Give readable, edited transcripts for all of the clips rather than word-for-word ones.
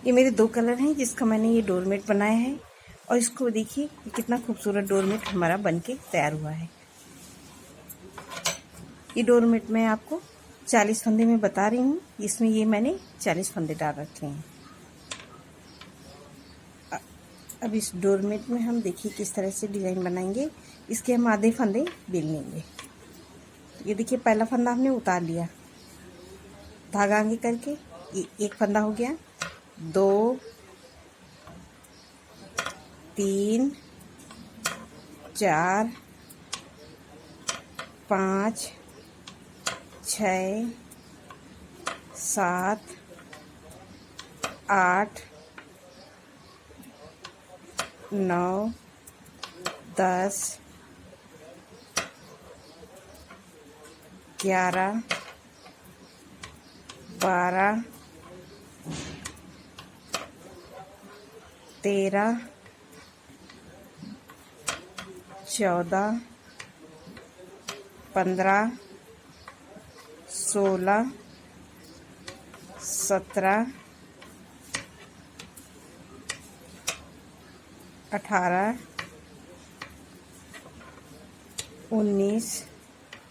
ये मेरे दो कलर हैं जिसका मैंने ये डोरमेट बनाया है। और इसको देखिए कितना खूबसूरत डोरमेट हमारा बनके तैयार हुआ है। ये डोरमेट मैं आपको 40 फंदे में बता रही हूँ। इसमें ये मैंने 40 फंदे डाल रखे हैं। अब इस डोरमेट में हम देखिए किस तरह से डिज़ाइन बनाएंगे। इसके हम आधे फंदे बेल लेंगे। ये देखिए पहला फंदा हमने उतार लिया, धागा आगे करके ये एक फंदा हो गया, 2 3 4 5 6 7 8 9 10 11 12 13 14 15 16 17 18 19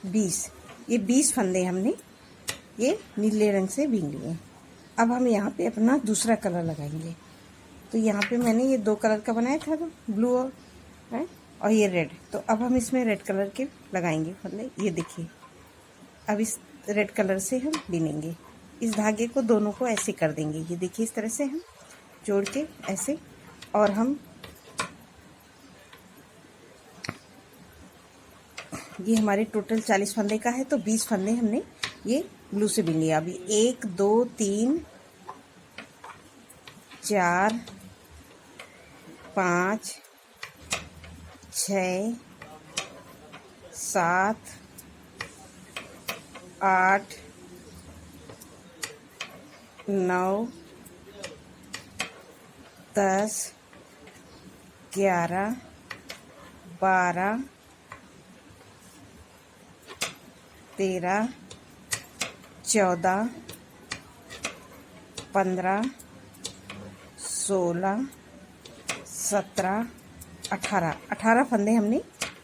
20। ये 20 फंदे हमने ये नीले रंग से बीन लिए। अब हम यहाँ पे अपना दूसरा कलर लगाएंगे। तो यहाँ पे मैंने ये 2 कलर का बनाया था, ब्लू और ये रेड। तो अब हम इसमें रेड कलर के लगाएंगे फंदे। ये देखिए अब इस रेड कलर से हम बीनेंगे। इस धागे को दोनों को ऐसे कर देंगे। ये देखिए इस तरह से हम जोड़ के ऐसे, और हम ये हमारे टोटल 40 फंदे का है। तो 20 फंदे हमने ये ब्लू से बीन लिया। अभी 1 2 3 4 5 6 7 8 9 10 11 12 13 14 15 16 17 18 फंदे हमने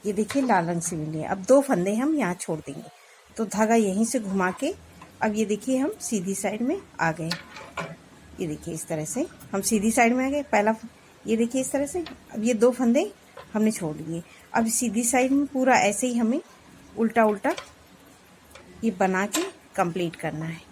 ये देखिए लाल रंग से बीन लिए। अब 2 फंदे हम यहाँ छोड़ देंगे। तो धागा यहीं से घुमा के अब ये देखिए हम सीधी साइड में आ गए। ये देखिए इस तरह से हम सीधी साइड में आ गए। पहला ये देखिए इस तरह से। अब ये 2 फंदे हमने छोड़ दिए। अब सीधी साइड में पूरा ऐसे ही हमें उल्टा उल्टा ये बना के कंप्लीट करना है।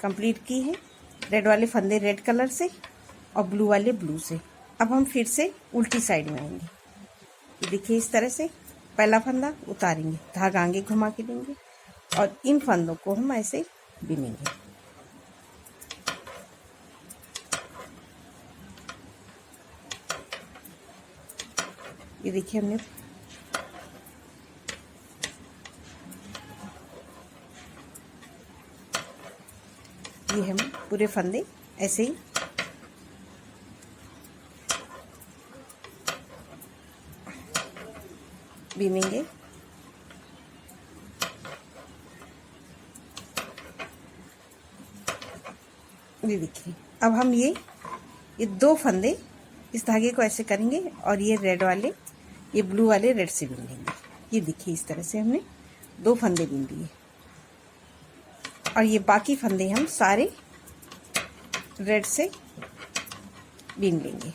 कंप्लीट की है। रेड वाले फंदे रेड कलर से और ब्लू वाले ब्लू से। अब हम फिर से उल्टी साइड में आएंगे। ये देखिए इस तरह से पहला फंदा उतारेंगे, धागा आगे घुमा के देंगे और इन फंदों को हम ऐसे बीनेंगे। ये देखिए हमने ये हम पूरे फंदे ऐसे ही बीनेंगे। ये देखिए अब हम ये 2 फंदे इस धागे को ऐसे करेंगे और ये रेड वाले ये ब्लू वाले रेड से बीन लेंगे। ये देखिए इस तरह से हमने 2 फंदे बीन लिए और ये बाकी फंदे हम सारे रेड से बीन लेंगे।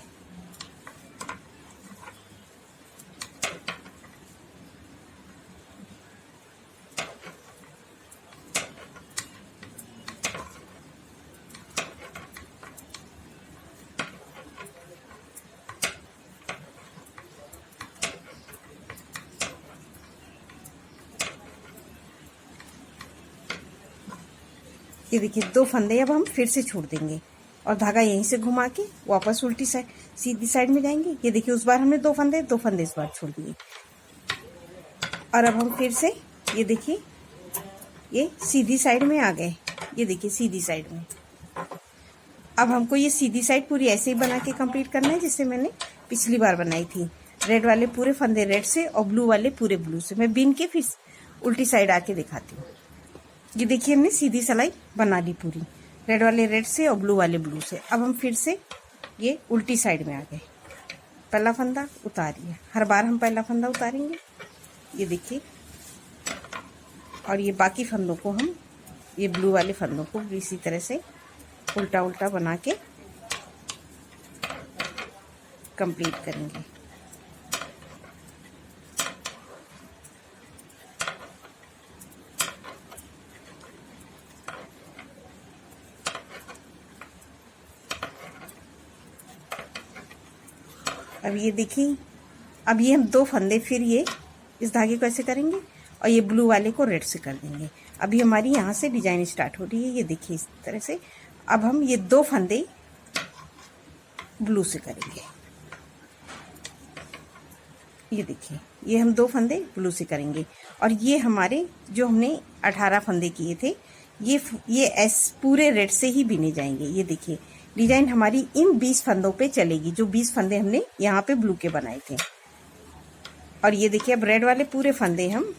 ये देखिए 2 फंदे अब हम फिर से छोड़ देंगे और धागा यहीं से घुमा के वापस उल्टी साइड सीधी साइड में जाएंगे। ये देखिए उस बार हमने 2 फंदे इस बार छोड़ दिए। और अब हम फिर से ये देखिए ये सीधी साइड में आ गए। ये देखिए सीधी साइड में। अब हमको ये सीधी साइड पूरी ऐसे ही बना के कंप्लीट करना है जैसे मैंने पिछली बार बनाई थी। रेड वाले पूरे फंदे रेड से और ब्लू वाले पूरे ब्लू से। मैं बीन के फिर उल्टी साइड आके दिखाती हूँ। ये देखिए हमने सीधी सिलाई बना ली पूरी, रेड वाले रेड से और ब्लू वाले ब्लू से। अब हम फिर से ये उल्टी साइड में आ गए। पहला फंदा उतारिए, हर बार हम पहला फंदा उतारेंगे। ये देखिए, और ये बाकी फंदों को हम ये ब्लू वाले फंदों को भी इसी तरह से उल्टा उल्टा बना के कंप्लीट करेंगे। अब ये देखिए, अब ये हम 2 फंदे फिर ये इस धागे को ऐसे करेंगे और ये ब्लू वाले को रेड से कर देंगे। अभी हमारी यहाँ से डिजाइन स्टार्ट हो रही है। ये देखिए इस तरह से। अब हम ये 2 फंदे ब्लू से करेंगे। ये देखिए, ये हम 2 फंदे ब्लू से करेंगे और ये हमारे जो हमने 18 फंदे किए थे ये एस पूरे रेड से ही बिने जाएंगे। ये देखिए डिजाइन हमारी इन 20 फंदों पे चलेगी, जो 20 फंदे हमने यहाँ पे ब्लू के बनाए थे। और ये देखिए अब रेड वाले पूरे फंदे हम,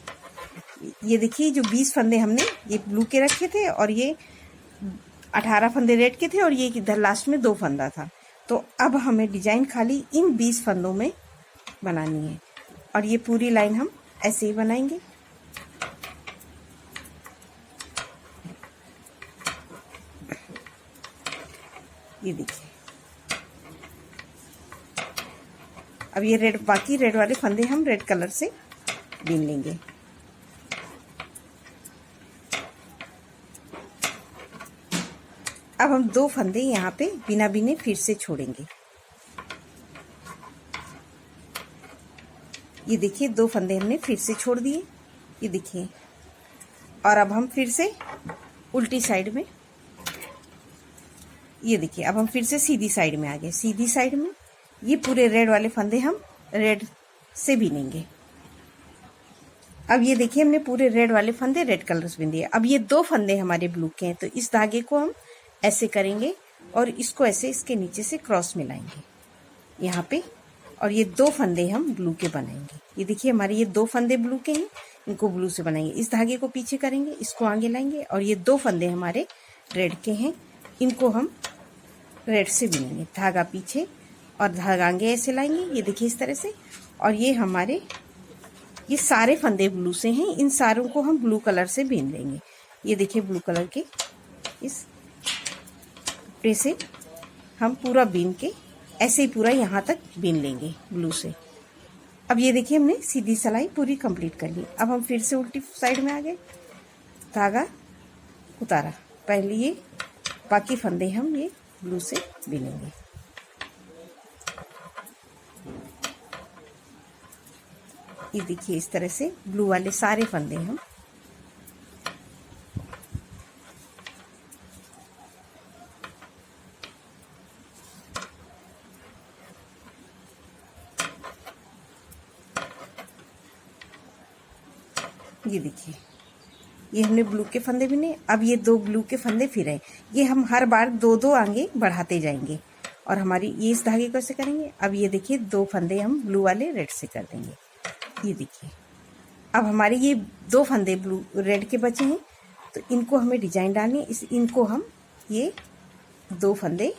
ये देखिए जो 20 फंदे हमने ये ब्लू के रखे थे और ये 18 फंदे रेड के थे और ये इधर लास्ट में 2 फंदा था। तो अब हमें डिजाइन खाली इन 20 फंदों में बनानी है और ये पूरी लाइन हम ऐसे ही बनाएंगे। ये देखिए, अब ये रेड बाकी रेड वाले फंदे हम रेड कलर से बीन लेंगे। अब हम 2 फंदे यहाँ पे बिना बिने फिर से छोड़ेंगे। ये देखिए 2 फंदे हमने फिर से छोड़ दिए। ये देखिए, और अब हम फिर से उल्टी साइड में, ये देखिए अब हम फिर से सीधी साइड में आ गए। सीधी साइड में ये पूरे रेड वाले फंदे हम रेड से बीनेंगे। अब ये देखिए हमने पूरे रेड वाले फंदे रेड कलर से बीन दिए। अब ये 2 फंदे हमारे ब्लू के हैं, तो इस धागे को हम ऐसे करेंगे और इसको ऐसे इसके नीचे से क्रॉस मिलाएंगे यहाँ पे, और ये 2 फंदे हम ब्लू के बनाएंगे। ये देखिए हमारे ये 2 फंदे ब्लू के हैं, इनको ब्लू से बनाएंगे। इस धागे को पीछे करेंगे, इसको आगे लाएंगे और ये 2 फंदे हमारे रेड के हैं, इनको हम रेड से बिनेंगे। धागा पीछे और धागा आगे ऐसे लाएंगे। ये देखिए इस तरह से। और ये हमारे ये सारे फंदे ब्लू से हैं, इन सारों को हम ब्लू कलर से बीन लेंगे। ये देखिए ब्लू कलर के इस कपड़े से हम पूरा बीन के ऐसे ही पूरा यहाँ तक बीन लेंगे ब्लू से। अब ये देखिए हमने सीधी सिलाई पूरी कंप्लीट कर ली। अब हम फिर से उल्टी साइड में आ गए, धागा उतारा। पहले ये बाकी फंदे हम ये ब्लू से बिनेंगे। ये देखिए इस तरह से ब्लू वाले सारे फंदे हम ये देखिए ये हमने ब्लू के फंदे बिने। अब ये 2 ब्लू के फंदे फिर हैं, ये हम हर बार 2-2 आगे बढ़ाते जाएंगे और हमारी ये इस धागे को ऐसे करेंगे। अब ये देखिए 2 फंदे हम ब्लू वाले रेड से कर देंगे। ये देखिए अब हमारे ये 2 फंदे ब्लू रेड के बचे हैं, तो इनको हमें डिजाइन डालनी है। इनको हम ये 2 फंदे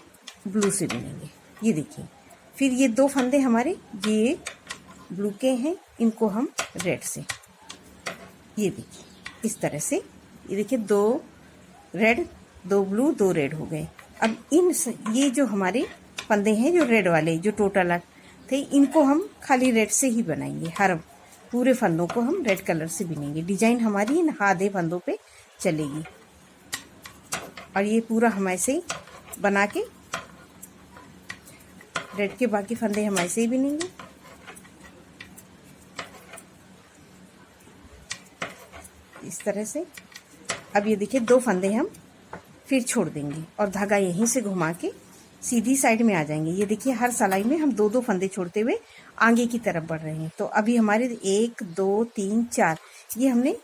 ब्लू से बिनेंगे। ये देखिए फिर ये 2 फंदे हमारे ये ब्लू के हैं, इनको हम रेड से, ये देखिए इस तरह से। ये देखिए 2 रेड 2 ब्लू 2 रेड हो गए। अब ये जो हमारे फंदे हैं जो रेड वाले जो टोटल थे, इनको हम खाली रेड से ही बनाएंगे। हर पूरे फंदों को हम रेड कलर से बिनेंगे। डिजाइन हमारी इन आधे फंदों पे चलेगी और ये पूरा हम ऐसे ही बना के रेड के बाकी फंदे हम ऐसे ही बिनेंगे। इस तरह से। अब ये देखिए 2 फंदे हम फिर छोड़ देंगे और धागा यहीं से घुमा के सीधी साइड में आ जाएंगे। ये देखिए हर सिलाई में हम 2-2 फंदे छोड़ते हुए आगे की तरफ बढ़ रहे हैं। तो अभी हमारे 1 2 3 4 ये हमने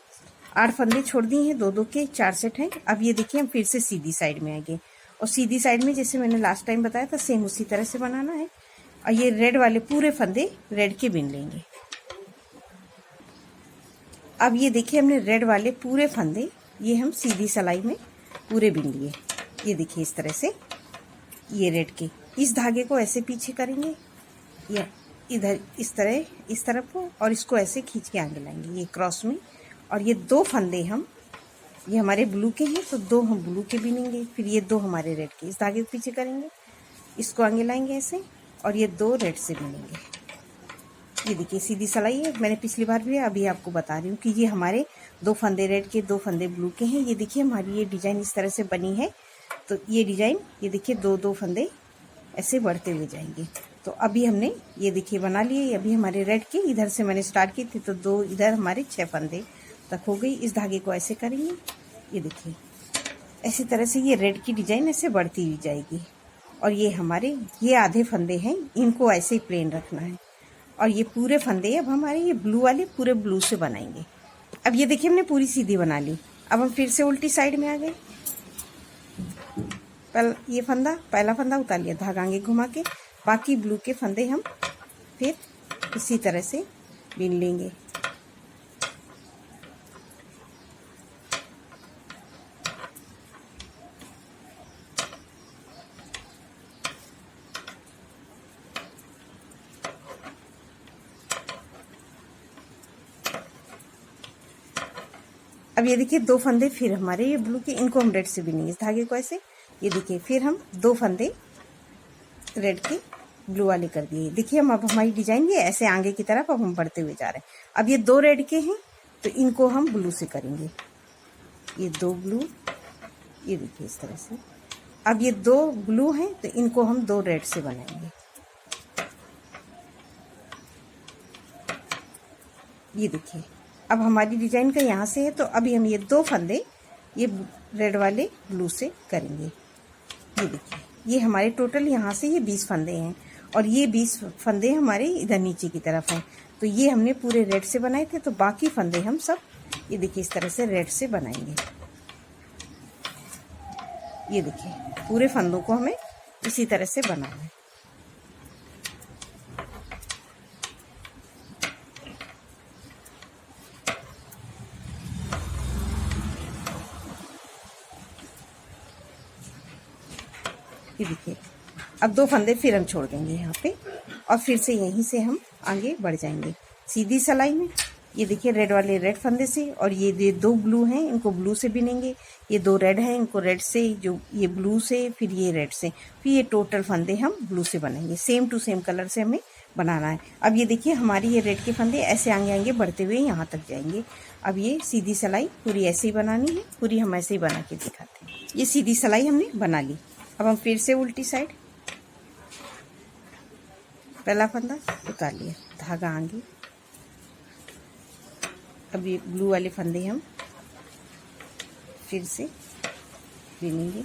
8 फंदे छोड़ दिए हैं, 2-2 के 4 सेट हैं। अब ये देखिए हम फिर से सीधी साइड में आएंगे और सीधी साइड में जैसे मैंने लास्ट टाइम बताया था सेम उसी तरह से बनाना है। और ये रेड वाले पूरे फंदे रेड के बिन लेंगे। अब ये देखिए हमने रेड वाले पूरे फंदे ये हम सीधी सिलाई में पूरे बिन लिए। ये देखिए इस तरह से ये रेड के इस धागे को ऐसे पीछे करेंगे या इधर इस तरफ को और इसको ऐसे खींच के आगे लाएंगे ये क्रॉस में। और ये 2 फंदे हम ये हमारे ब्लू के हैं तो 2 हम ब्लू के बिनेंगे। फिर ये 2 हमारे रेड के इस धागे को पीछे करेंगे, इसको आगे लाएंगे ऐसे और ये 2 रेड से बिनेंगे। ये देखिए सीधी सिलाई है, मैंने पिछली बार भी अभी आपको बता रही हूँ कि ये हमारे 2 फंदे रेड के 2 फंदे ब्लू के हैं। ये देखिए हमारी ये डिजाइन इस तरह से बनी है। तो ये डिजाइन ये देखिए 2-2 फंदे ऐसे बढ़ते हुए जाएंगे। तो अभी हमने ये देखिए बना लिए। अभी हमारे रेड के इधर से मैंने स्टार्ट की थी तो 2 इधर हमारे 6 फंदे तक हो गई। इस धागे को ऐसे करेंगे, ये देखिए ऐसी तरह से ये रेड की डिजाइन ऐसे बढ़ती हुई जाएगी। और ये हमारे ये आधे फंदे हैं, इनको ऐसे ही प्लेन रखना है। और ये पूरे फंदे अब हमारे ये ब्लू वाले पूरे ब्लू से बनाएंगे। अब ये देखिए हमने पूरी सीधी बना ली। अब हम फिर से उल्टी साइड में आ गए। ये पहला फंदा उतार लिया, धागा आगे घुमा के बाकी ब्लू के फंदे हम फिर इसी तरह से बिन लेंगे। अब ये देखिए 2 फंदे फिर हमारे ये ब्लू के, इनको हम रेड से बिनेंगे इस धागे को ऐसे। ये देखिए फिर हम 2 फंदे रेड के ब्लू वाले कर दिए। देखिए हम अब हमारी डिजाइन ये ऐसे आगे की तरफ अब हम बढ़ते हुए जा रहे हैं। अब ये 2 रेड के हैं तो इनको हम ब्लू से करेंगे। ये 2 ब्लू, ये देखिए इस तरह से। अब ये 2 ब्लू हैं तो इनको हम 2 रेड से बनाएंगे। ये देखिए अब हमारी डिजाइन का यहाँ से है तो अभी हम ये 2 फंदे ये रेड वाले ब्लू से करेंगे। ये देखिए ये हमारे टोटल यहाँ से ये 20 फंदे हैं और ये 20 फंदे हमारे इधर नीचे की तरफ हैं। तो ये हमने पूरे रेड से बनाए थे तो बाकी फंदे हम सब ये देखिए इस तरह से रेड से बनाएंगे। ये देखिए पूरे फंदों को हमें इसी तरह से बनाना है। ये देखिए अब 2 फंदे फिर हम छोड़ देंगे यहाँ पे और फिर से यहीं से हम आगे बढ़ जाएंगे सीधी सिलाई में। ये देखिए रेड वाले रेड फंदे से और ये 2 ब्लू हैं इनको ब्लू से बिनेंगे। ये 2 रेड हैं इनको रेड से, जो ये ब्लू से फिर ये रेड से, फिर ये टोटल फंदे हम ब्लू से बनाएंगे। सेम टू सेम कलर से हमें बनाना है। अब ये देखिए हमारी ये रेड के फंदे ऐसे आगे आगे बढ़ते हुए यहाँ तक जाएंगे। अब ये सीधी सिलाई पूरी ऐसे ही बनानी है, पूरी हम ऐसे ही बना के दिखाते हैं। ये सीधी सिलाई हमने बना ली। अब हम फिर से उल्टी साइड पहला फंदा उतार लिया, धागा आगे। अब ये ब्लू वाले फंदे हम फिर से बिनेंगे।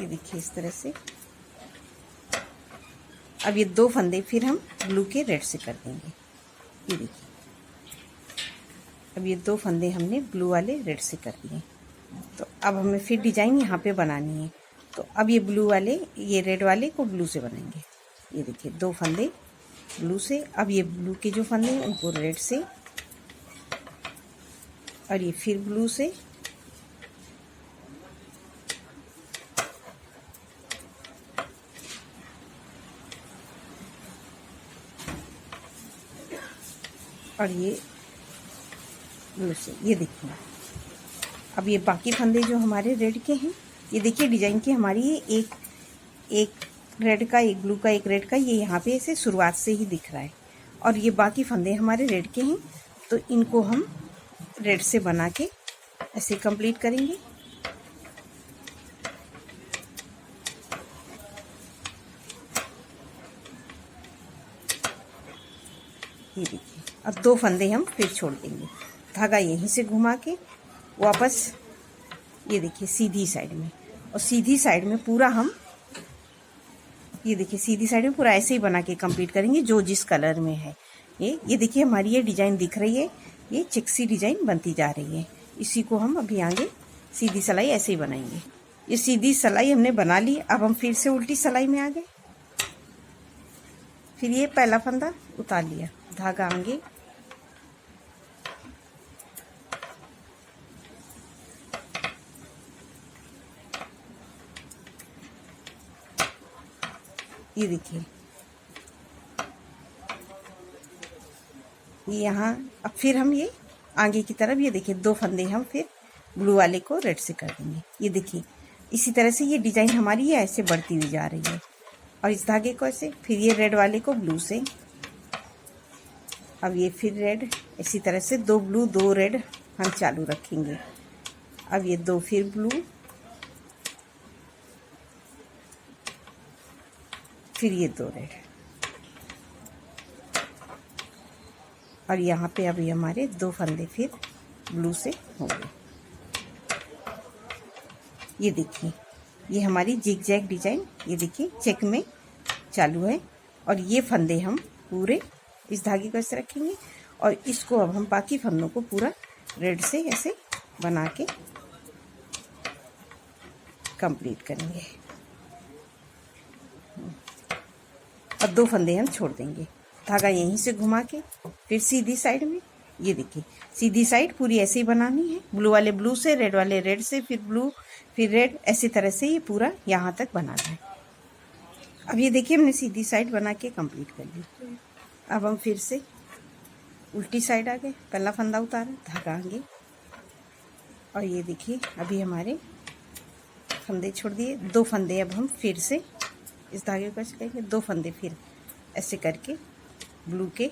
ये देखिए इस तरह से। अब ये 2 फंदे फिर हम ब्लू के रेड से कर देंगे। ये देखिए अब ये 2 फंदे हमने ब्लू वाले रेड से कर दिए। तो अब हमें फिर डिजाइन यहाँ पे बनानी है। तो अब ये ब्लू वाले ये रेड वाले को ब्लू से बनाएंगे। ये देखिए 2 फंदे ब्लू से। अब ये ब्लू के जो फंदे हैं उनको रेड से और ये फिर ब्लू से। और ये ब्लू से। ये देखिए अब ये बाकी फंदे जो हमारे रेड के हैं, ये देखिए डिजाइन की हमारी ये एक रेड का, एक ब्लू का, एक रेड का, ये यहाँ पे ऐसे शुरुआत से ही दिख रहा है। और ये बाकी फंदे हमारे रेड के हैं तो इनको हम रेड से बना के ऐसे कंप्लीट करेंगे। ये देखिए, अब 2 फंदे हम फिर छोड़ देंगे। धागा यहीं से घुमा के वापस ये देखिए सीधी साइड में, और सीधी साइड में पूरा हम ये देखिए सीधी साइड में पूरा ऐसे ही बना के कंप्लीट करेंगे जो जिस कलर में है। ये देखिए हमारी ये डिजाइन दिख रही है, ये चिक्सी डिजाइन बनती जा रही है। इसी को हम अभी आगे सीधी सिलाई ऐसे ही बनाएंगे। ये सीधी सिलाई हमने बना ली। अब हम फिर से उल्टी सिलाई में आ गए। फिर ये पहला फंदा उतार लिया, धागा आगे, ये देखिए ये यहाँ। अब फिर हम ये आगे की तरफ ये देखिए 2 फंदे हम फिर ब्लू वाले को रेड से कर देंगे। ये देखिए इसी तरह से ये डिजाइन हमारी है ऐसे बढ़ती हुई जा रही है। और इस धागे को ऐसे, फिर ये रेड वाले को ब्लू से, अब ये फिर रेड, इसी तरह से 2 ब्लू 2 रेड हम चालू रखेंगे। अब ये 2 फिर ब्लू, फिर ये 2 रेड, और यहाँ पे अभी हमारे 2 फंदे फिर ब्लू से होंगे। ये देखिए ये हमारी जिग जैग डिजाइन ये देखिए चेक में चालू है। और ये फंदे हम पूरे इस धागे को ऐसे रखेंगे, और इसको अब हम बाकी फंदों को पूरा रेड से ऐसे बना के कंप्लीट करेंगे। और 2 फंदे हम छोड़ देंगे, धागा यहीं से घुमा के फिर सीधी साइड में। ये देखिए सीधी साइड पूरी ऐसे ही बनानी है, ब्लू वाले ब्लू से, रेड वाले रेड से, फिर ब्लू फिर रेड, ऐसी तरह से ये पूरा यहाँ तक बनाना है। अब ये देखिए हमने सीधी साइड बना के कंप्लीट कर ली। अब हम फिर से उल्टी साइड आ गए, पहला फंदा उतारा, धागा आगे, और ये देखिए अभी हमारे फंदे छोड़ दिए। 2 फंदे अब हम फिर से इस धागे को ऐसे करेंगे, 2 फंदे फिर ऐसे करके ब्लू के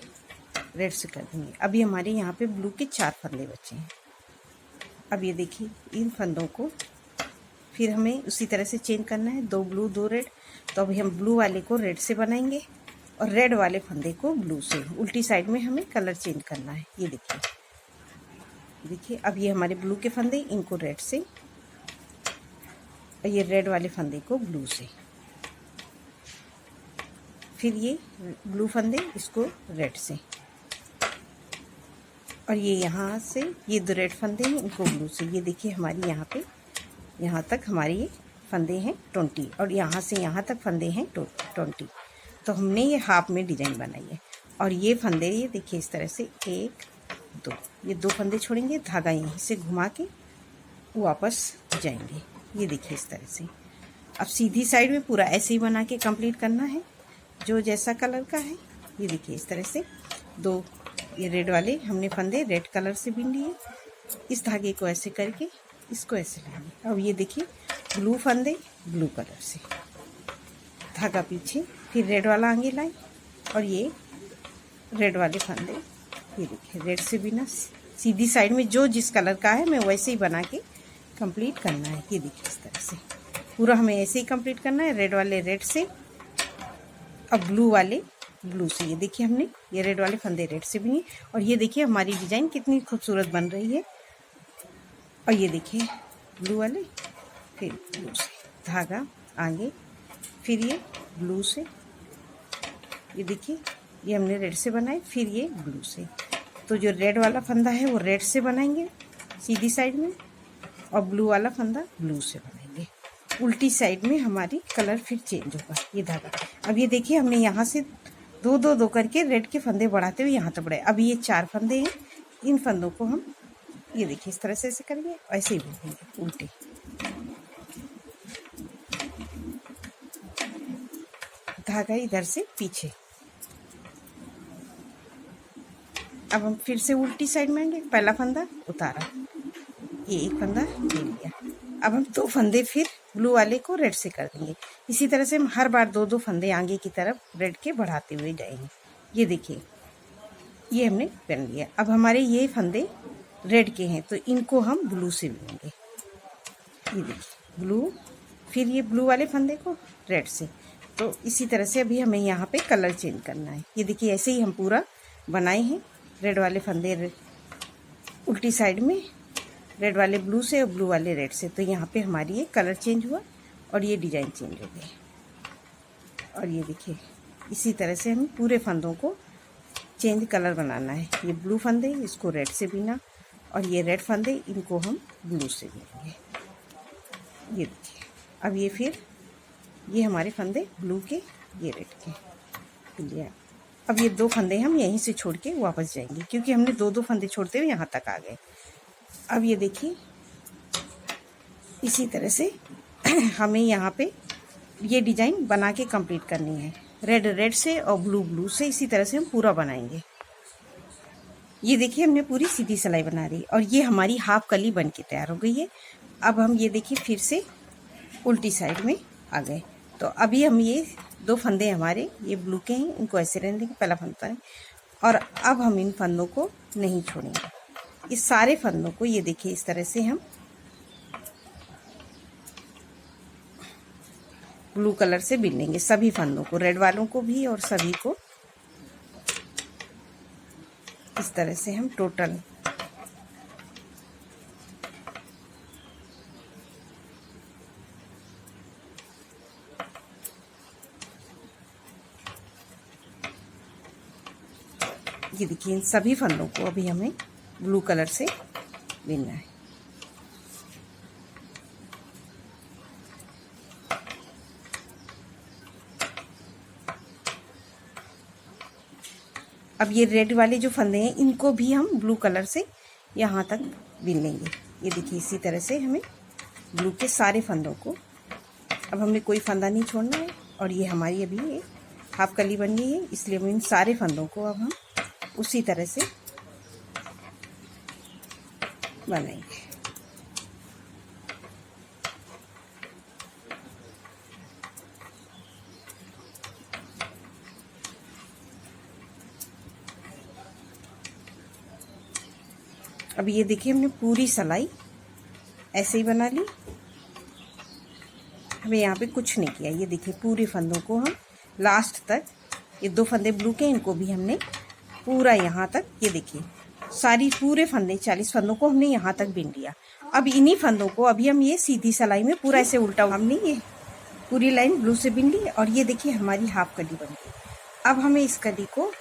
रेड से कर देंगे। अभी हमारे यहाँ पे ब्लू के 4 फंदे बचे हैं। अब ये देखिए इन फंदों को फिर हमें उसी तरह से चेंज करना है, 2 ब्लू 2 रेड। तो अभी हम ब्लू वाले को रेड से बनाएंगे और रेड वाले फंदे को ब्लू से। उल्टी साइड में हमें कलर चेंज करना है। ये देखिए अब ये हमारे ब्लू के फंदे, इनको रेड से, और ये रेड वाले फंदे को ब्लू से, फिर ये ब्लू फंदे इसको रेड से, और ये यहाँ से ये 2 रेड फंदे हैं इनको ब्लू से। ये देखिए हमारी यहाँ पे यहाँ तक हमारे ये फंदे हैं 20, और यहाँ से यहाँ तक फंदे हैं 20। तो हमने ये हाफ में डिजाइन बनाई है। और ये फंदे ये देखिए इस तरह से 1 2, ये 2 फंदे छोड़ेंगे, धागा यहीं से घुमा के वापस जाएंगे। ये देखिए इस तरह से। अब सीधी साइड में पूरा ऐसे ही बना के कंप्लीट करना है, जो जैसा कलर का है। ये देखिए इस तरह से 2 ये रेड वाले हमने फंदे रेड कलर से बीन लिए। इस धागे को ऐसे करके इसको ऐसे लेंगे। अब ये देखिए ब्लू फंदे ब्लू कलर से, धागा पीछे, फिर रेड वाला आगे लाए, और ये रेड वाले फंदे ये देखिए रेड से बिना सीधी साइड में जो जिस कलर का है मैं वैसे ही बना के कंप्लीट करना है। ये देखिए इस तरह से पूरा हमें ऐसे ही कंप्लीट करना है, रेड वाले रेड से, अब ब्लू वाले ब्लू से। ये देखिए हमने ये रेड वाले फंदे रेड से भी, और ये देखिए हमारी डिजाइन कितनी खूबसूरत बन रही है। और ये देखिए ब्लू वाले फिर ब्लू से, धागा आगे, फिर ये ब्लू से, ये देखिए ये हमने रेड से बनाए, फिर ये ब्लू से। तो जो रेड वाला फंदा है वो रेड से बनाएंगे सीधी साइड में, और ब्लू वाला फंदा ब्लू से बनाएंगे। उल्टी साइड में हमारी कलर फिर चेंज होगा। ये धागा अब ये देखिए हमने यहाँ से 2 2 2 करके रेड के फंदे बढ़ाते हुए यहाँ तक बढ़ाए। अब ये 4 फंदे हैं, इन फंदों को हम ये देखिए इस तरह से ऐसे करेंगे, ऐसे ही बढ़ेंगे उल्टे। धागा इधर से पीछे। अब हम फिर से उल्टी साइड में आएंगे, पहला फंदा उतारा, ये एक फंदा ले लिया। अब हम 2 फंदे फिर ब्लू वाले को रेड से कर देंगे। इसी तरह से हम हर बार 2 2 फंदे आगे की तरफ रेड के बढ़ाते हुए जाएंगे। ये देखिए ये हमने पहन लिया। अब हमारे ये फंदे रेड के हैं तो इनको हम ब्लू से बुनेंगे। ये देखिए ब्लू, फिर ये ब्लू वाले फंदे को रेड से। तो इसी तरह से अभी हमें यहाँ पे कलर चेंज करना है। ये देखिए ऐसे ही हम पूरा बनाए हैं। रेड वाले फंदे उल्टी साइड में, रेड वाले ब्लू से और ब्लू वाले रेड से। तो यहाँ पे हमारी ये कलर चेंज हुआ और ये डिज़ाइन चेंज हो गई। और ये देखिए इसी तरह से हम पूरे फंदों को चेंज कलर बनाना है। ये ब्लू फंदे इसको रेड से बीना, और ये रेड फंदे इनको हम ब्लू से बीनेंगे। ये देखिए अब ये फिर ये हमारे फंदे ब्लू के, ये रेड के लिया। अब ये 2 फंदे हम यहीं से छोड़ के वापस जाएंगे, क्योंकि हमने 2-2 फंदे छोड़ते हुए यहाँ तक आ गए। अब ये देखिए इसी तरह से हमें यहाँ पे ये डिज़ाइन बना के कंप्लीट करनी है। रेड रेड से और ब्लू ब्लू से इसी तरह से हम पूरा बनाएंगे। ये देखिए हमने पूरी सीधी सिलाई बना ली और ये हमारी हाफ कली बन के तैयार हो गई है। अब हम ये देखिए फिर से उल्टी साइड में आ गए। तो अभी हम ये 2 फंदे हमारे ये ब्लू के हैं, इनको ऐसे रहने देंगे, पहला फंदा है। और अब हम इन फंदों को नहीं छोड़ेंगे। इस सारे फंदों को ये देखिए इस तरह से हम ब्लू कलर से बिन लेंगे, सभी फंदों को, रेड वालों को भी और सभी को इस तरह से हम टोटल ये देखिए इन सभी फंदों को अभी हमें ब्लू कलर से बिनना है। अब ये रेड वाले जो फंदे हैं इनको भी हम ब्लू कलर से यहाँ तक बिन लेंगे। ये देखिए इसी तरह से हमें ब्लू के सारे फंदों को, अब हमें कोई फंदा नहीं छोड़ना है। और ये हमारी अभी ये हाफ कली बन गई है, इसलिए हम इन सारे फंदों को अब हम उसी तरह से बनाएंगे। अब ये देखिए हमने पूरी सिलाई ऐसे ही बना ली। हमें यहाँ पे कुछ नहीं किया। ये देखिए पूरे फंदों को हम लास्ट तक, ये 2 फंदे ब्लू के इनको भी हमने पूरा यहाँ तक, ये देखिए सारी पूरे फंदे 40 फंदों को हमने यहाँ तक बिन लिया। अब इन्हीं फंदों को अभी हम ये सीधी सिलाई में पूरा ऐसे उल्टा, हमने ये पूरी लाइन ब्लू से बिन ली और ये देखिए हमारी हाफ कली बन गई। अब हमें इस कली को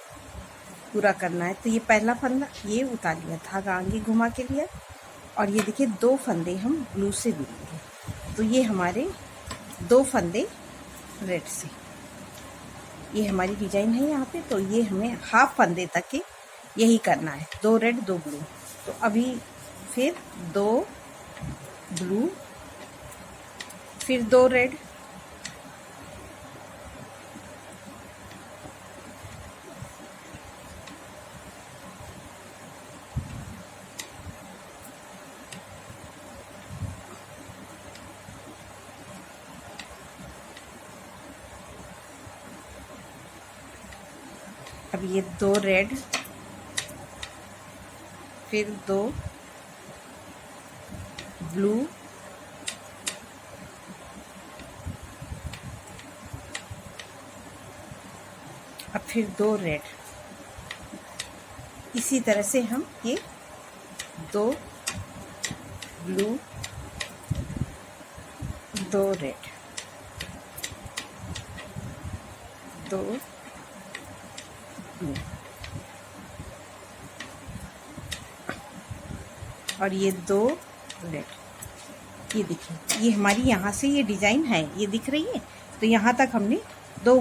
पूरा करना है। तो ये पहला फंदा ये उतार लिया, धागा आगे घुमा के लिया और ये देखिए 2 फंदे हम ब्लू से बिनेंगे। तो ये हमारे 2 फंदे रेड से, ये हमारी डिजाइन है यहाँ पे। तो ये हमें हाफ फंदे तक के यही करना है, 2 रेड 2 ब्लू। तो अभी फिर 2 ब्लू, फिर 2 रेड, अब ये 2 रेड, फिर 2 ब्लू, अब फिर 2 रेड। इसी तरह से हम ये 2 ब्लू, 2 रेड, 2 ब्लू और ये 2 रेड। ये देखिए ये हमारी यहाँ से ये डिज़ाइन है, ये दिख रही है। तो यहाँ तक हमने 2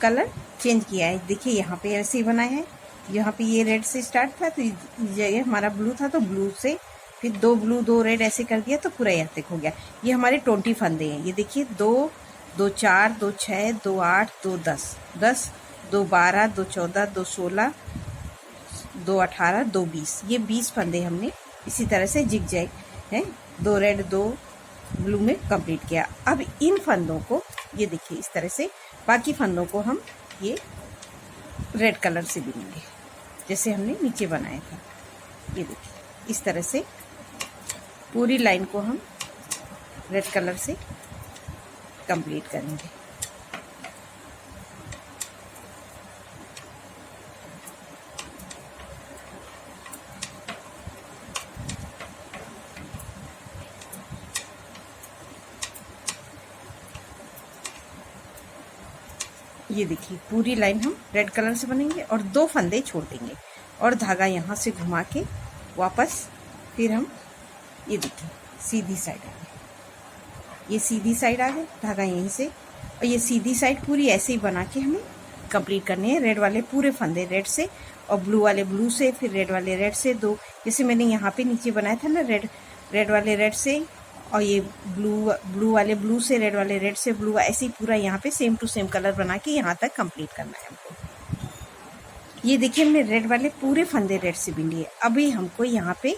कलर चेंज किया है। देखिए यहाँ पे ऐसे ही बनाया है, यहाँ पे ये रेड से स्टार्ट था तो ये हमारा ब्लू था, तो ब्लू से फिर 2 ब्लू 2 रेड ऐसे कर दिया तो पूरा यहाँ तक हो गया। ये हमारे 20 फंदे हैं। ये देखिए 2 2 4 2 6 2 8 2 10 10 2 12 2 14 2 16 2 18 2 20, ये 20 फंदे हमने इसी तरह से जिग जैग है 2 रेड 2 ब्लू में कंप्लीट किया। अब इन फंदों को ये देखिए इस तरह से बाकी फंदों को हम ये रेड कलर से बिनेंगे जैसे हमने नीचे बनाया था। ये देखिए इस तरह से पूरी लाइन को हम रेड कलर से कंप्लीट करेंगे। ये देखिए पूरी लाइन हम रेड कलर से बनेंगे और 2 फंदे छोड़ देंगे और धागा यहाँ से घुमा के वापस फिर हम ये देखिए सीधी साइड आ गए, ये सीधी साइड आ गए, धागा यहीं से, और ये सीधी साइड पूरी ऐसे ही बना के हमें कंप्लीट करनी है। रेड वाले पूरे फंदे रेड से और ब्लू वाले ब्लू से, फिर रेड वाले रेड से 2, जैसे मैंने यहाँ पे नीचे बनाया था ना, रेड वाले रेड से और ये ब्लू वाले ब्लू से, रेड वाले रेड से ब्लू, ऐसे ही पूरा यहाँ पे सेम टू सेम कलर बना के यहाँ तक कंप्लीट करना है हमको। ये देखिए हमने रेड वाले पूरे फंदे रेड से बिन लिए। अभी हमको यहाँ पे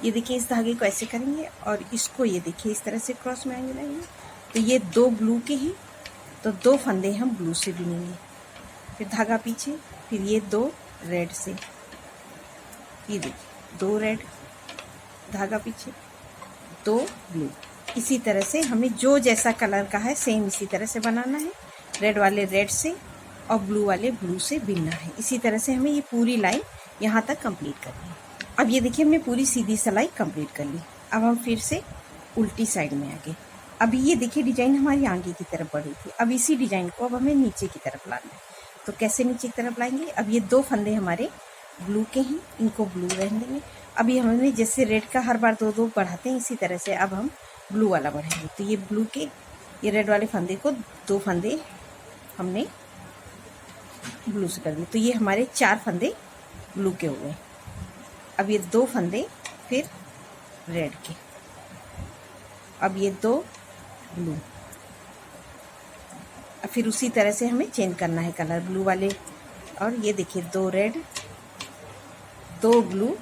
ये देखिए इस धागे को ऐसे करेंगे और इसको ये देखिए इस तरह से क्रॉस में आएंगे लाएंगे, तो ये 2 ब्लू के हैं तो 2 फंदे हम ब्लू से बिनेंगे, फिर धागा पीछे, फिर ये 2 रेड से, ये देखिए 2 रेड, धागा पीछे, 2 ब्लू। इसी तरह से हमें जो जैसा कलर का है सेम इसी तरह से बनाना है। रेड वाले रेड से और ब्लू वाले ब्लू से बिनना है। इसी तरह से हमें ये पूरी लाइन यहाँ तक कंप्लीट करनी है। अब ये देखिए हमने पूरी सीधी सिलाई कंप्लीट कर ली। अब हम फिर से उल्टी साइड में आ गए। अभी ये देखिए डिजाइन हमारी आगे की तरफ बढ़ी थी, अब इसी डिजाइन को अब हमें नीचे की तरफ लाना है। तो कैसे नीचे की तरफ लाएंगे, अब ये 2 फंदे हमारे ब्लू के हैं, इनको ब्लू रहने देंगे। अभी हमने जैसे रेड का हर बार 2-2 बढ़ाते हैं, इसी तरह से अब हम ब्लू वाला बढ़ाएंगे। तो ये ब्लू के ये रेड वाले फंदे को 2 फंदे हमने ब्लू से कर दिए, तो ये हमारे 4 फंदे ब्लू के हो गए। अब ये 2 फंदे फिर रेड के, अब ये 2 ब्लू, अब फिर उसी तरह से हमें चेंज करना है कलर, ब्लू वाले, और ये देखिए 2 रेड, 2 ब्लू,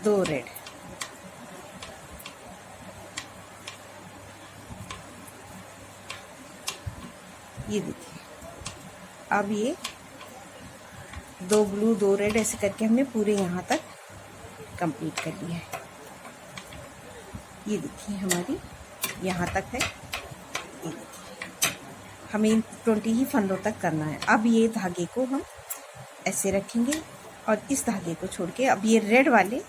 2 रेड, ये देखिए। अब ये 2 ब्लू 2 रेड ऐसे करके हमने पूरे यहाँ तक कंप्लीट कर लिया है। ये देखिए हमारी यहाँ तक है, ये देखिए हमें 20 ही फंदों तक करना है। अब ये धागे को हम ऐसे रखेंगे और इस धागे को छोड़ के अब ये रेड वाले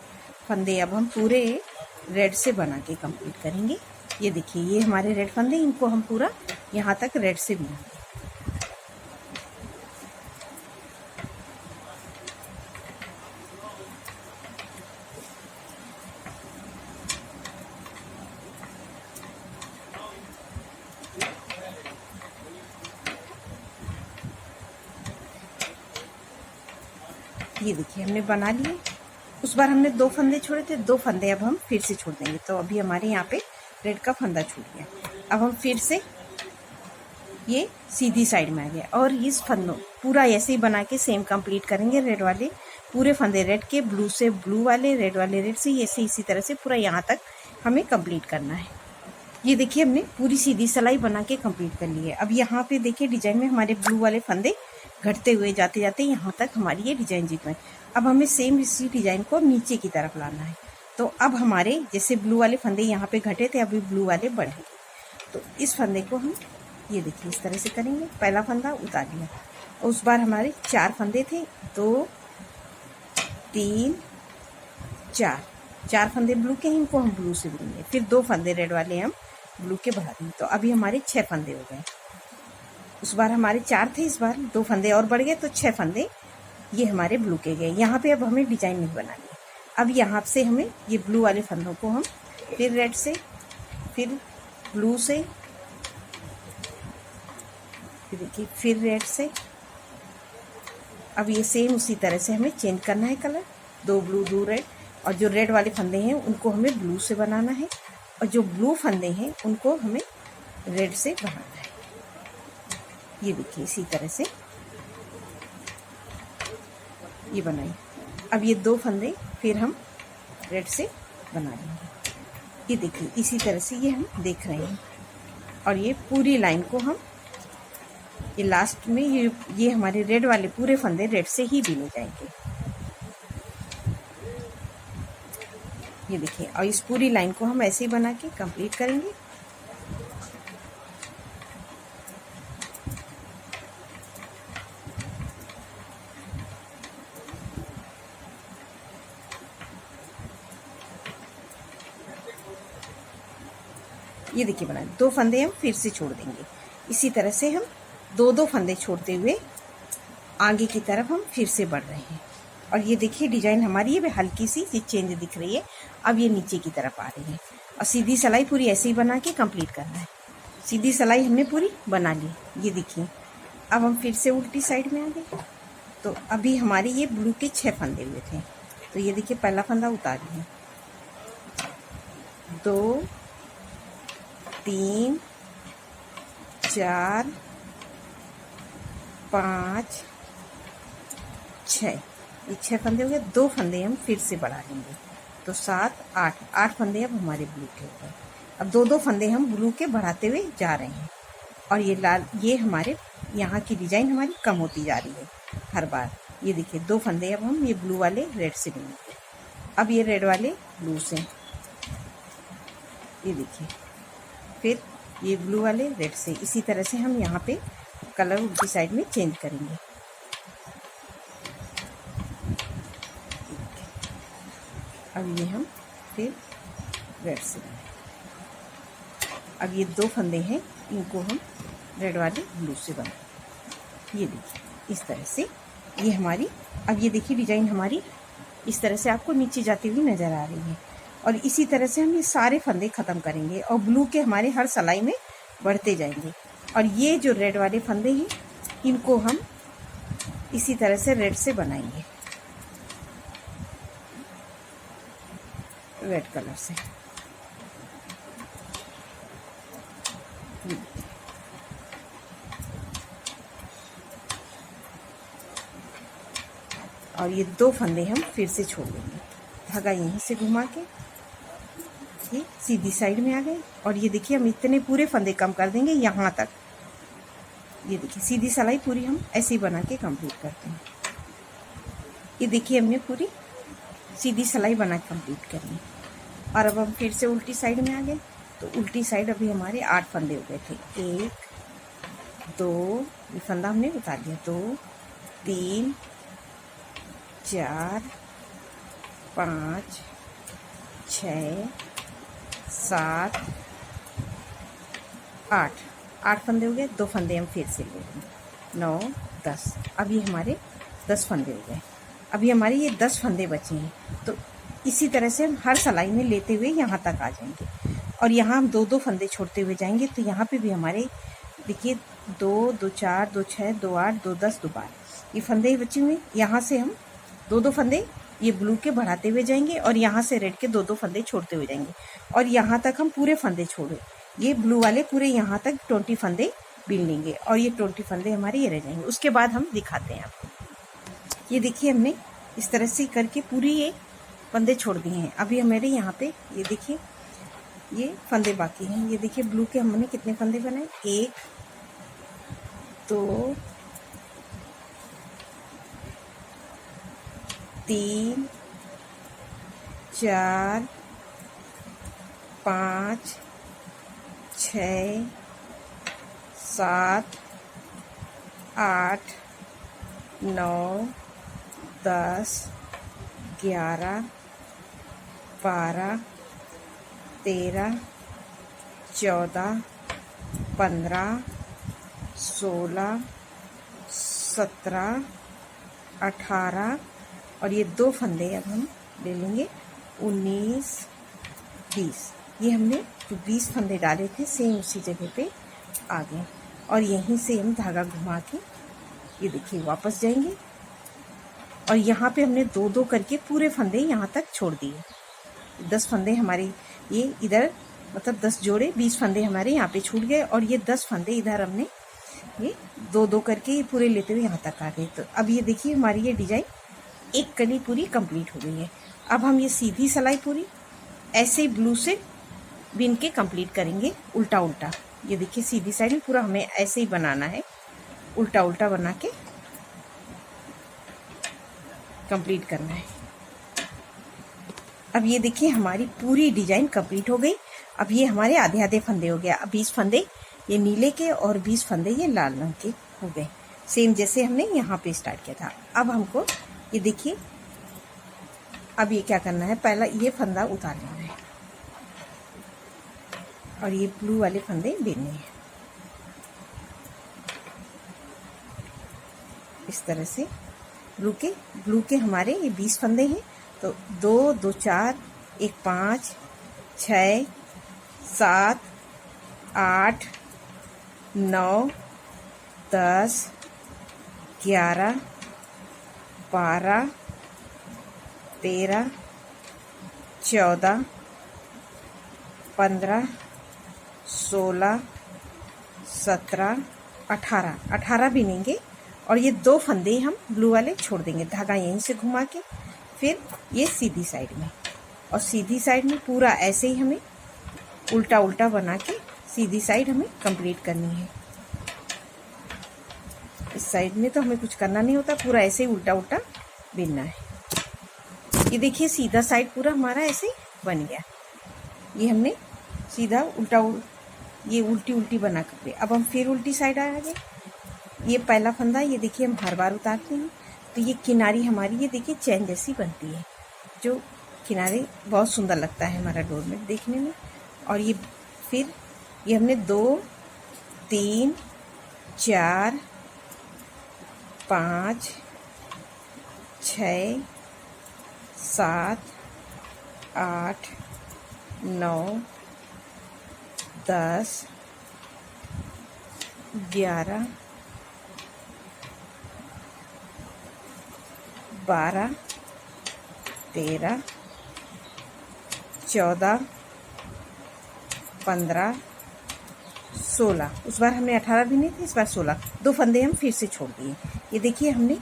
फंदे अब हम पूरे रेड से बना के कंप्लीट करेंगे। ये देखिए ये हमारे रेड फंदे, इनको हम पूरा यहाँ तक रेड से बनाएंगे। ये देखिए हमने बना लिए। उस बार हमने 2 फंदे छोड़े थे, 2 फंदे अब हम फिर से छोड़ देंगे, तो अभी हमारे यहाँ पे रेड का फंदा छूट गया। अब हम फिर से ये सीधी साइड में आ गया और इस फंदों पूरा ऐसे ही बना के सेम कंप्लीट करेंगे। रेड वाले पूरे फंदे रेड के, ब्लू से ब्लू वाले, रेड वाले रेड से, ऐसे इसी तरह से पूरा यहाँ तक हमें कंप्लीट करना है। ये देखिए हमने पूरी सीधी सिलाई बना के कंप्लीट कर ली है। अब यहाँ पे देखिए डिजाइन में हमारे ब्लू वाले फंदे घटते हुए जाते जाते यहाँ तक हमारी ये डिजाइन जीत गई। अब हमें सेम इसी डिजाइन को नीचे की तरफ लाना है। तो अब हमारे जैसे ब्लू वाले फंदे यहाँ पे घटे थे, अभी ब्लू वाले बढ़ेंगे। तो इस फंदे को हम ये देखिए इस तरह से करेंगे। पहला फंदा उतार लिया और उस बार हमारे 4 फंदे थे, 2 3 4 फंदे ब्लू के हैं, इनको हम ब्लू से बुनेंगे। फिर 2 फंदे रेड वाले हम ब्लू के बढ़ा देंगे। तो अभी हमारे 6 फंदे हो गए। उस बार हमारे 4 थे, इस बार 2 फंदे और बढ़ गए, तो 6 फंदे ये हमारे ब्लू के गए। यहाँ पे अब हमें डिजाइन नहीं बनानी है। अब यहाँ से हमें ये ब्लू वाले फंदों को हम फिर रेड से, फिर ब्लू से, फिर देखिए फिर रेड से। अब ये सेम उसी तरह से हमें चेंज करना है कलर, 2 ब्लू 2 रेड, और जो रेड वाले फंदे हैं उनको हमें ब्लू से बनाना है और जो ब्लू फंदे हैं उनको हमें रेड से बनाना है। ये देखिए इसी तरह से ये बनाइए। अब ये 2 फंदे फिर हम रेड से बना लेंगे। ये देखिए इसी तरह से ये हम देख रहे हैं और ये पूरी लाइन को हम ये लास्ट में ये हमारे रेड वाले पूरे फंदे रेड से ही बिने जाएंगे। ये देखिए और इस पूरी लाइन को हम ऐसे ही बना के कंप्लीट करेंगे। ये देखिए बना, 2 फंदे हम फिर से छोड़ देंगे। इसी तरह से हम 2-2 फंदे छोड़ते हुए आगे की तरफ हम फिर से बढ़ रहे हैं। और ये देखिए डिजाइन हमारी ये हल्की सी चेंज दिख रही है। अब ये नीचे की तरफ आ रही है और सीधी सिलाई पूरी ऐसे ही बना के कंप्लीट करना है। सीधी सिलाई हमने पूरी बना ली, ये देखिए। अब हम फिर से उल्टी साइड में आ गए। तो अभी हमारे ये ब्लू के 6 फंदे हुए थे, तो ये देखिए पहला फंदा उतार लिया, 2 3 4 5 6, ये 6 फंदे हो गए। 2 फंदे हम फिर से बढ़ा लेंगे, तो 7 8 फंदे अब हमारे ब्लू के हो गए। अब 2-2 फंदे हम ब्लू के बढ़ाते हुए जा रहे हैं और ये लाल, ये हमारे यहाँ की डिजाइन हमारी कम होती जा रही है हर बार। ये देखिए 2 फंदे अब हम ये ब्लू वाले रेड से लेंगे। अब ये रेड वाले ब्लू से, ये देखिए, फिर ये ब्लू वाले रेड से। इसी तरह से हम यहाँ पे कलर उल्टी साइड में चेंज करेंगे। अब ये हम फिर रेड से, अब ये 2 फंदे हैं, इनको हम रेड वाले ब्लू से बनाएंगे। ये देखिए इस तरह से ये हमारी, अब ये देखिए डिजाइन हमारी इस तरह से आपको नीचे जाती हुई नज़र आ रही है। और इसी तरह से हम ये सारे फंदे ख़त्म करेंगे और ब्लू के हमारे हर सिलाई में बढ़ते जाएंगे। और ये जो रेड वाले फंदे हैं, इनको हम इसी तरह से रेड से बनाएंगे, रेड कलर से। और ये 2 फंदे हम फिर से छोड़ देंगे, धागा यहीं से घुमा के ये सीधी साइड में आ गए। और ये देखिए हम इतने पूरे फंदे कम कर देंगे यहाँ तक। ये देखिए सीधी सिलाई पूरी हम ऐसे ही बना के कंप्लीट करते हैं। ये देखिए हमने पूरी सीधी सिलाई बना के कंप्लीट करी। और अब हम फिर से उल्टी साइड में आ गए। तो उल्टी साइड अभी हमारे 8 फंदे हो गए थे, 1 2, ये फंदा हमने उतार दिया, 2 3 4 5 6 7 8 फंदे हो गए। 2 फंदे हम फिर से ले लेंगे, 9 10। अब ये हमारे 10 फंदे हो गए। अभी हमारे ये 10 फंदे बचे हैं, तो इसी तरह से हम हर सिलाई में लेते हुए यहाँ तक आ जाएंगे। और यहाँ हम 2-2 फंदे छोड़ते हुए जाएंगे। तो यहाँ पे भी हमारे देखिए 2 2 4 2 6 2 8 2 10 2 12 ये फंदे ही बचे हुए। यहाँ से हम 2-2 फंदे ये ब्लू के बढ़ाते हुए जाएंगे और यहाँ से रेड के 2-2 फंदे छोड़ते हुए जाएंगे। और यहाँ तक हम पूरे फंदे छोड़े, ये ब्लू वाले पूरे यहाँ तक 20 फंदे बीन लेंगे और ये 20 फंदे हमारे ये रह जाएंगे। उसके बाद हम दिखाते हैं आपको। ये देखिए हमने इस तरह से करके पूरी ये फंदे छोड़ दिए हैं। अभी हमारे यहाँ पे ये देखिए ये फंदे बाकी हैं। ये देखिए ब्लू के हमने कितने फंदे बनाए, 1 2 3 4 5 6 7 8 9 10 11 12 13 14 15 16 17 18 और ये 2 फंदे अब हम ले लेंगे, 19 20। ये हमने जो 20 फंदे डाले थे सेम उसी जगह पे आ गए। और यहीं से हम धागा घुमा के ये देखिए वापस जाएंगे। और यहाँ पे हमने 2-2 करके पूरे फंदे यहाँ तक छोड़ दिए। 10 फंदे हमारे ये इधर, मतलब 10 जोड़े 20 फंदे हमारे यहाँ पे छूट गए। और ये 10 फंदे इधर हमने ये 2-2 करके ये पूरे लेते हुए यहाँ तक आ गए। तो अब ये देखिए हमारी ये डिजाइन एक कली पूरी कंप्लीट हो गई है। अब हम ये सीधी सिलाई पूरी ऐसे ही ब्लू से बिन के कंप्लीट करेंगे, उल्टा उल्टा। ये देखिए सीधी साइड में पूरा हमें ऐसे ही बनाना है, उल्टा उल्टा बना के कंप्लीट करना है। अब ये देखिए हमारी पूरी डिजाइन कंप्लीट हो गई। अब ये हमारे आधे आधे फंदे हो गया। अब 20 फंदे ये नीले के और 20 फंदे ये लाल रंग के हो गए, सेम जैसे हमने यहाँ पे स्टार्ट किया था। अब हमको ये देखिए अब ये क्या करना है, पहला ये फंदा उतार लेना है। और ये ब्लू वाले फंदे बिनने हैं इस तरह से। ब्लू के हमारे ये 20 फंदे हैं, तो 2 2 4 1 5 6 7 8 9 10 11 12 13 14 15 16 17 18 बिनेंगे। और ये 2 फंदे हम ब्लू वाले छोड़ देंगे, धागा यहीं से घुमा के, फिर ये सीधी साइड में, और सीधी साइड में पूरा ऐसे ही हमें उल्टा उल्टा बना के सीधी साइड हमें कंप्लीट करनी है। इस साइड में तो हमें कुछ करना नहीं होता, पूरा ऐसे ही उल्टा उल्टा बिनना है। ये देखिए सीधा साइड पूरा हमारा ऐसे बन गया। ये हमने सीधा ये उल्टी उल्टी बना कर, अब हम फिर उल्टी साइड आ गए। ये पहला फंदा, ये देखिए हम हर बार उतारते हैं तो ये किनारी हमारी, ये देखिए चैन जैसी बनती है, जो किनारे बहुत सुंदर लगता है हमारा डोरमेट देखने में। और ये फिर ये हमने 2 3 4 5 6 7 8 9 10 11 12 13 14 15 16, उस बार हमने 18 बिने थे, इस बार 16। 2 फंदे हम फिर से छोड़ दिए। ये देखिए हमने,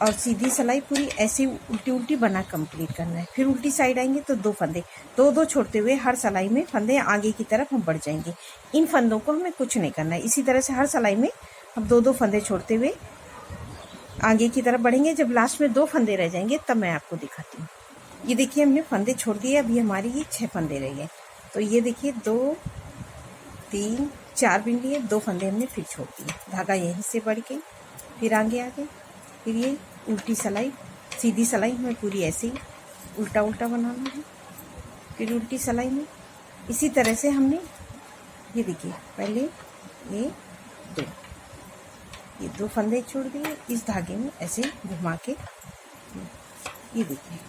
और सीधी सिलाई पूरी ऐसे उल्टी उल्टी बना कंप्लीट करना है। फिर उल्टी साइड आएंगे तो 2 फंदे, 2 छोड़ते हुए हर सिलाई में फंदे आगे की तरफ हम बढ़ जाएंगे। इन फंदों को हमें कुछ नहीं करना है, इसी तरह से हर सिलाई में हम 2 फंदे छोड़ते हुए आगे की तरफ बढ़ेंगे। जब लास्ट में 2 फंदे रह जाएंगे तब मैं आपको दिखाती हूँ। ये देखिए हमने फंदे छोड़ दिए, अभी हमारी ये 6 फंदे रह गए। तो ये देखिए 2 3 4 बिन लिए, 2 फंदे हमने फिर छोड़ दिए, धागा यहीं से बढ़ के फिर आगे आ गए। फिर ये उल्टी सिलाई, सीधी सिलाई हमें पूरी ऐसे ही उल्टा उल्टा बनाना है, फिर उल्टी सिलाई में इसी तरह से हमने, ये देखिए पहले ये 2 फंदे छोड़ दिए, इस धागे में ऐसे घुमा के, ये देखिए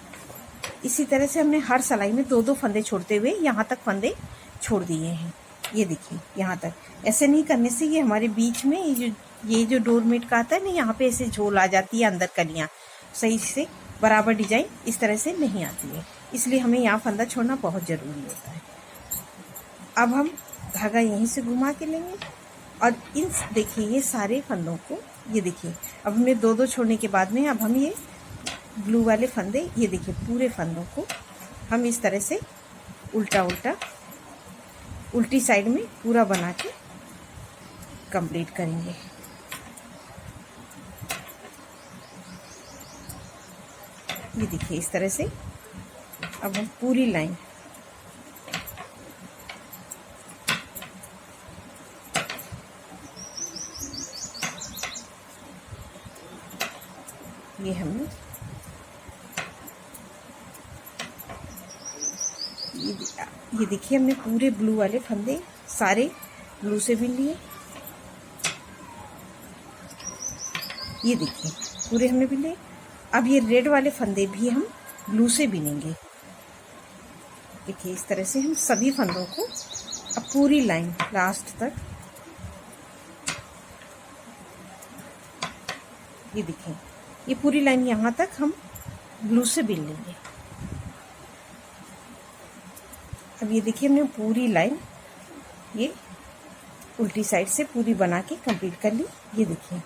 इसी तरह से हमने हर सिलाई में 2 फंदे छोड़ते हुए यहाँ तक फंदे छोड़ दिए हैं। ये देखिए यहाँ तक, ऐसे नहीं करने से ये हमारे बीच में ये जो डोरमेट का आता है ना, यहाँ पे ऐसे झोल आ जाती है, अंदर कलियाँ सही से बराबर डिजाइन इस तरह से नहीं आती है, इसलिए हमें यहाँ फंदा छोड़ना बहुत ज़रूरी होता है। अब हम धागा यहीं से घुमा के लेंगे, और इन देखिए ये सारे फंदों को, ये देखिए अब हमने 2 छोड़ने के बाद में अब हम ये ब्लू वाले फंदे, ये देखिए पूरे फंदों को हम इस तरह से उल्टा उल्टा उल्टी साइड में पूरा बना के कंप्लीट करेंगे। ये देखिए इस तरह से अब हम पूरी लाइन, ये हमने ये देखिए हमने पूरे ब्लू वाले फंदे सारे ब्लू से बिन लिए। ये देखिए पूरे हमने बिन लिए। अब ये रेड वाले फंदे भी हम ब्लू से बिनेंगे। देखिए इस तरह से हम सभी फंदों को अब पूरी लाइन लास्ट तक, ये देखिए ये पूरी लाइन यहाँ तक हम ब्लू से बिन लेंगे। अब ये देखिए हमने पूरी लाइन ये उल्टी साइड से पूरी बना के कंप्लीट कर ली। ये देखिए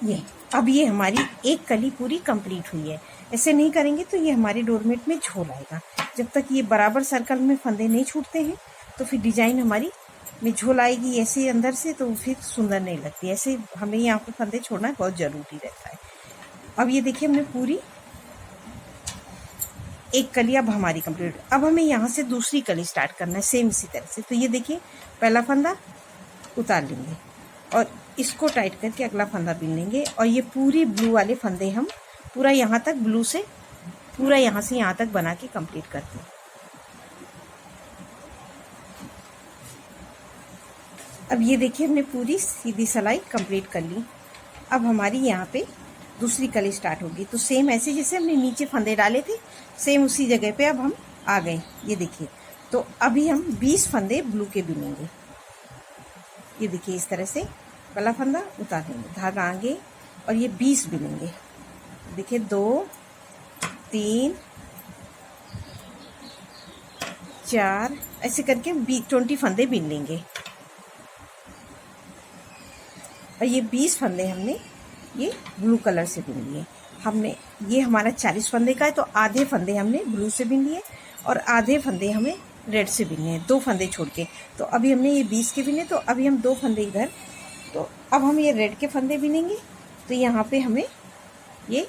ये अब ये हमारी एक कली पूरी कंप्लीट हुई है। ऐसे नहीं करेंगे तो ये हमारे डोरमेट में झोल आएगा। जब तक ये बराबर सर्कल में फंदे नहीं छूटते हैं तो फिर डिजाइन हमारी में झोल आएगी ऐसे अंदर से, तो फिर सुंदर नहीं लगती। ऐसे हमें यहाँ पे फंदे छोड़ना बहुत ज़रूरी रहता है। अब ये देखिए हमने पूरी एक कली अब हमारी कंप्लीट। अब हमें यहाँ से दूसरी कली स्टार्ट करना है सेम इसी तरह से। तो ये देखिए पहला फंदा उतार लेंगे और इसको टाइट करके अगला फंदा बिन लेंगे, और ये पूरी ब्लू वाले फंदे हम पूरा यहाँ तक ब्लू से पूरा यहाँ से यहाँ तक बना के कंप्लीट करते हैं। अब ये देखिए हमने पूरी सीधी सिलाई कंप्लीट कर ली। अब हमारी यहाँ पे दूसरी कली स्टार्ट होगी। तो सेम ऐसे जैसे हमने नीचे फंदे डाले थे, सेम उसी जगह पे अब हम आ गए। ये देखिए, तो अभी हम 20 फंदे ब्लू के बिनेंगे। ये देखिए इस तरह से पहला फंदा उतार देंगे, धागा आगे, और ये 20 बिनेंगे। देखिए 2 3 4 ऐसे करके 20 फंदे बिन लेंगे। और ये 20 फंदे हमने ये ब्लू कलर से बिन लिए। हमने ये हमारा 40 फंदे का है, तो आधे फंदे हमने ब्लू से बिन लिए और आधे फंदे हमें रेड से बिनने हैं, 2 फंदे छोड़ के। तो अभी हमने ये 20 के बिने, तो अभी हम 2 फंदे इधर। तो अब हम ये रेड के फंदे बिनेंगे। तो यहाँ पे हमें ये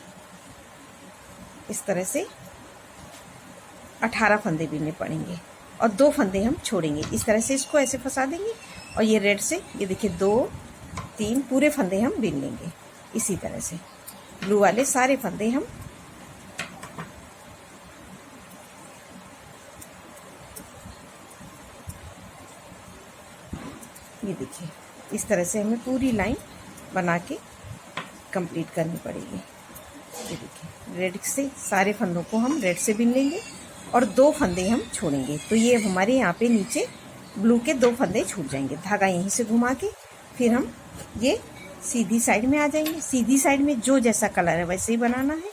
इस तरह से 18 फंदे बिनने पड़ेंगे और 2 फंदे हम छोड़ेंगे। इस तरह से इसको ऐसे फंसा देंगे और ये रेड से ये देखिए 2 3 पूरे फंदे हम बिन लेंगे। इसी तरह से ब्लू वाले सारे फंदे हम ये देखिए इस तरह से हमें पूरी लाइन बना के कंप्लीट करनी पड़ेगी। ये देखिए रेड से सारे फंदों को हम रेड से बिन लेंगे और 2 फंदे हम छोड़ेंगे। तो ये हमारे यहाँ पे नीचे ब्लू के 2 फंदे छूट जाएंगे। धागा यहीं से घुमा के फिर हम ये सीधी साइड में आ जाएंगे। सीधी साइड में जो जैसा कलर है वैसे ही बनाना है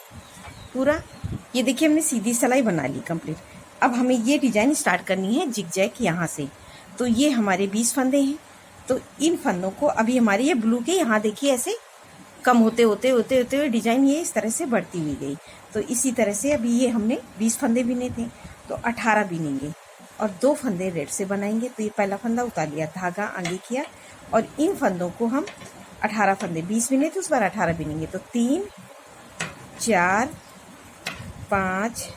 पूरा। ये देखिए हमने सीधी सिलाई बना ली कंप्लीट। अब हमें ये डिजाइन स्टार्ट करनी है जिगजैग यहाँ से। तो ये हमारे 20 फंदे हैं। तो इन फंदों को अभी हमारे ये ब्लू के यहाँ देखिए ऐसे कम होते होते होते होते हुए डिजाइन ये इस तरह से बढ़ती हुई गई। तो इसी तरह से अभी ये हमने 20 फंदे बिने थे, तो 18 बिनेंगे और 2 फंदे रेड से बनाएंगे। तो ये पहला फंदा उतार लिया, धागा आगे किया और इन फंदों को हम 18 फंदे 20 बिने थे, उस बार 18 बिनेंगे। तो 3 4 5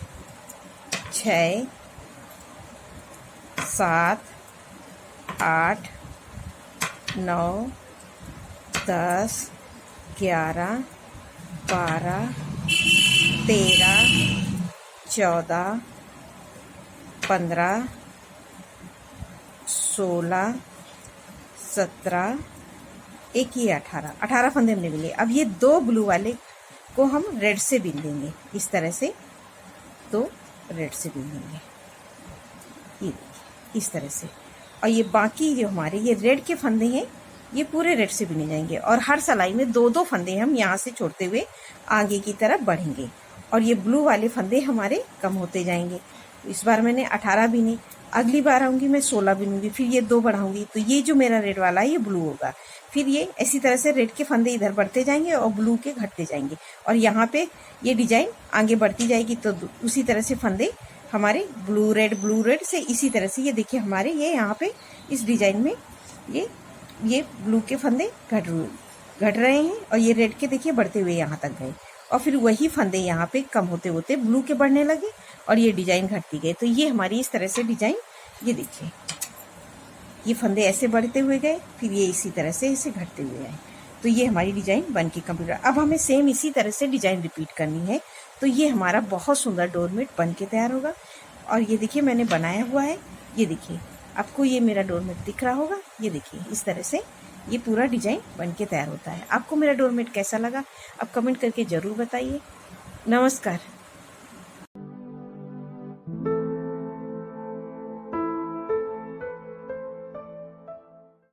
6 7 8 9 10 11 12 13 14 15 16 17 एक ही 18 फंदे हमने बिने। अब ये 2 ब्लू वाले को हम रेड से बिन देंगे। इस तरह से 2 रेड से बिन देंगे, ये देखिए इस तरह से। और ये बाकी जो हमारे ये रेड के फंदे हैं ये पूरे रेड से बिने जाएंगे और हर सिलाई में 2-2 फंदे हम यहाँ से छोड़ते हुए आगे की तरफ बढ़ेंगे और ये ब्लू वाले फंदे हमारे कम होते जाएंगे। इस बार मैंने 18 बिने, अगली बार आऊँगी मैं 16 बिनूंगी, फिर ये 2 बढ़ाऊंगी। तो ये जो मेरा रेड वाला है ये ब्लू होगा। फिर ये इसी तरह से रेड के फंदे इधर बढ़ते जाएंगे और ब्लू के घटते जाएंगे और यहाँ पे ये डिजाइन आगे बढ़ती जाएगी। तो उसी तरह से फंदे हमारे ब्लू रेड से इसी तरह से ये देखिए हमारे ये यहाँ पे इस डिजाइन में ये ब्लू के फंदे घट रहे हैं और ये रेड के देखिए बढ़ते हुए यहाँ तक गए और फिर वही फंदे यहाँ पे कम होते होते ब्लू के बढ़ने लगे और ये डिजाइन घटती गई। तो ये हमारी इस तरह से डिजाइन, ये देखिए ये फंदे ऐसे बढ़ते हुए गए, फिर ये इसी तरह से ऐसे घटते हुए आए। तो ये हमारी डिजाइन बन के कंप्लीट। अब हमें सेम इसी तरह से डिजाइन रिपीट करनी है। तो ये हमारा बहुत सुंदर डोरमेट बन के तैयार होगा। और ये देखिए मैंने बनाया हुआ है, ये देखिए आपको ये मेरा डोरमेट दिख रहा होगा। ये देखिए इस तरह से ये पूरा डिजाइन बन के तैयार होता है। आपको मेरा डोरमेट कैसा लगा आप कमेंट करके ज़रूर बताइए। नमस्कार।